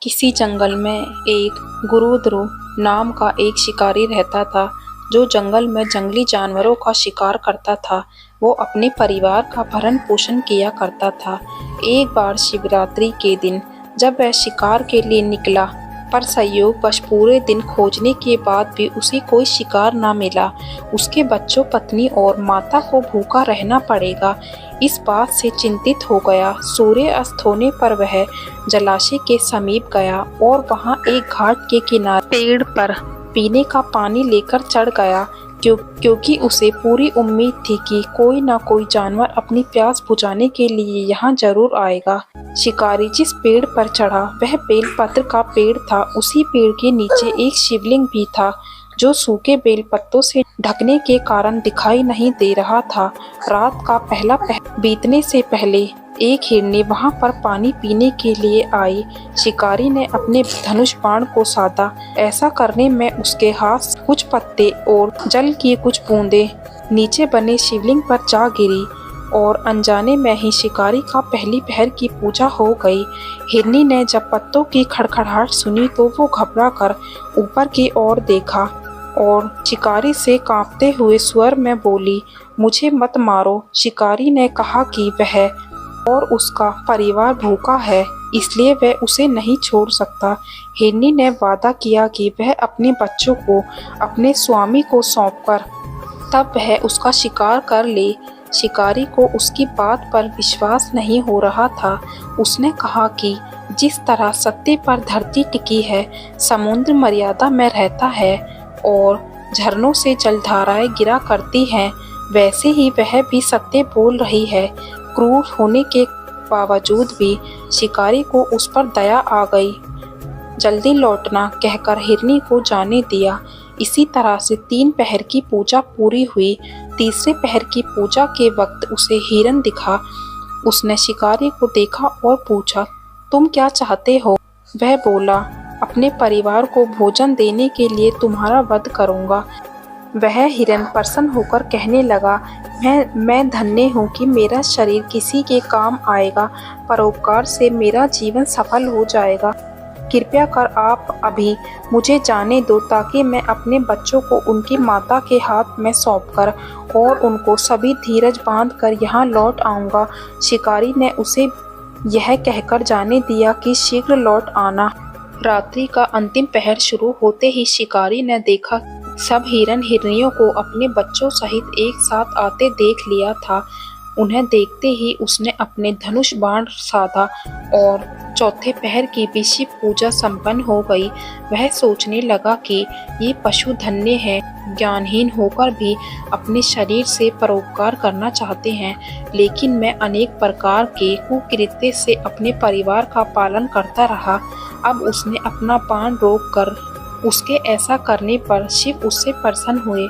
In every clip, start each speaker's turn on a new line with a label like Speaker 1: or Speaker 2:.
Speaker 1: किसी जंगल में एक गुरुद्रो नाम का एक शिकारी रहता था जो जंगल में जंगली जानवरों का शिकार करता था। वो अपने परिवार का भरण पोषण किया करता था। एक बार शिवरात्रि के दिन जब वह शिकार के लिए निकला, पर संयोगवश पूरे दिन खोजने के बाद भी उसे कोई शिकार न मिला। उसके बच्चों, पत्नी और माता को भूखा रहना पड़ेगा। इस बात से चिंतित हो गया। सूर्य अस्त होने पर वह जलाशय के समीप गया और वहां एक घाट के किनारे पेड़ पर पीने का पानी लेकर चढ़ गया, क्योंकि उसे पूरी उम्मीद थी कि कोई न कोई जानवर अपनी प्यास बुझाने के लिए यहाँ जरूर आएगा। शिकारी जिस पेड़ पर चढ़ा वह बेलपत्र का पेड़ था। उसी पेड़ के नीचे एक शिवलिंग भी था जो सूखे बेलपत्तों से ढकने के कारण दिखाई नहीं दे रहा था। रात का पहला पहर बीतने से पहले एक हिरनी वहां पर पानी पीने के लिए आई। शिकारी ने अपने धनुष बाण को साधा। ऐसा करने में उसके हाथ से कुछ पत्ते और जल की कुछ बूंदें नीचे बने शिवलिंग पर जा गिरी और अनजाने में ही शिकारी का पहली पहर की पूजा हो गई। हिरनी ने जब पत्तों की खड़खड़ाहट सुनी तो वो घबरा कर ऊपर की ओर देखा और शिकारी से कांपते हुए स्वर में बोली, मुझे मत मारो। शिकारी ने कहा कि वह और उसका परिवार भूखा है, इसलिए वह उसे नहीं छोड़ सकता। हिरनी ने वादा किया कि वह अपने बच्चों को अपने स्वामी को सौंपकर तब वह उसका शिकार कर ले। शिकारी को उसकी बात पर विश्वास नहीं हो रहा था। उसने कहा कि जिस तरह सत्य पर धरती टिकी है, समुद्र मर्यादा में रहता है और झरनों से जलधाराएं गिरा करती हैं, वैसे ही वह भी सत्य बोल रही है। क्रूर होने के बावजूद भी शिकारी को उस पर दया आ गई। जल्दी लौटना कहकर हिरनी को जाने दिया। इसी तरह से 3 पहर की पूजा पूरी हुई। तीसरे पहर की पूजा के वक्त उसे हिरन दिखा। उसने शिकारी को देखा और पूछा, तुम क्या चाहते हो? वह बोला, अपने परिवार को भोजन देने के लिए तुम्हारा वध करूंगा। वह हिरन प्रसन्न होकर कहने लगा, मैं धन्य हूँ कि मेरा शरीर किसी के काम आएगा। परोपकार से मेरा जीवन सफल हो जाएगा। कृपया कर आप अभी मुझे जाने दो ताकि मैं अपने बच्चों को उनकी माता के हाथ में सौंपकर और उनको सभी धीरज बांधकर यहाँ लौट आऊँगा। शिकारी ने उसे यह कहकर जाने दिया कि शीघ्र लौट आना। रात्रि का अंतिम पहर शुरू होते ही शिकारी ने देखा सब हिरन हिरनियों को अपने बच्चों सहित एक साथ आते देख लिया था। उन्हें देखते ही उसने अपने धनुष बाण साधा और चौथे पहर की भी शिव पूजा संपन्न हो गई। वह सोचने लगा कि ये पशु धन्य हैं, ज्ञानहीन होकर भी अपने शरीर से परोपकार करना चाहते हैं, लेकिन मैं अनेक प्रकार के कुकृत्य से अपने परिवार का पालन करता रहा। अब उसने अपना बाण रोक कर उसके ऐसा करने पर शिव उससे प्रसन्न हुए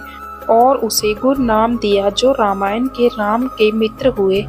Speaker 1: और उसे गुरु नाम दिया, जो रामायण के राम के मित्र हुए।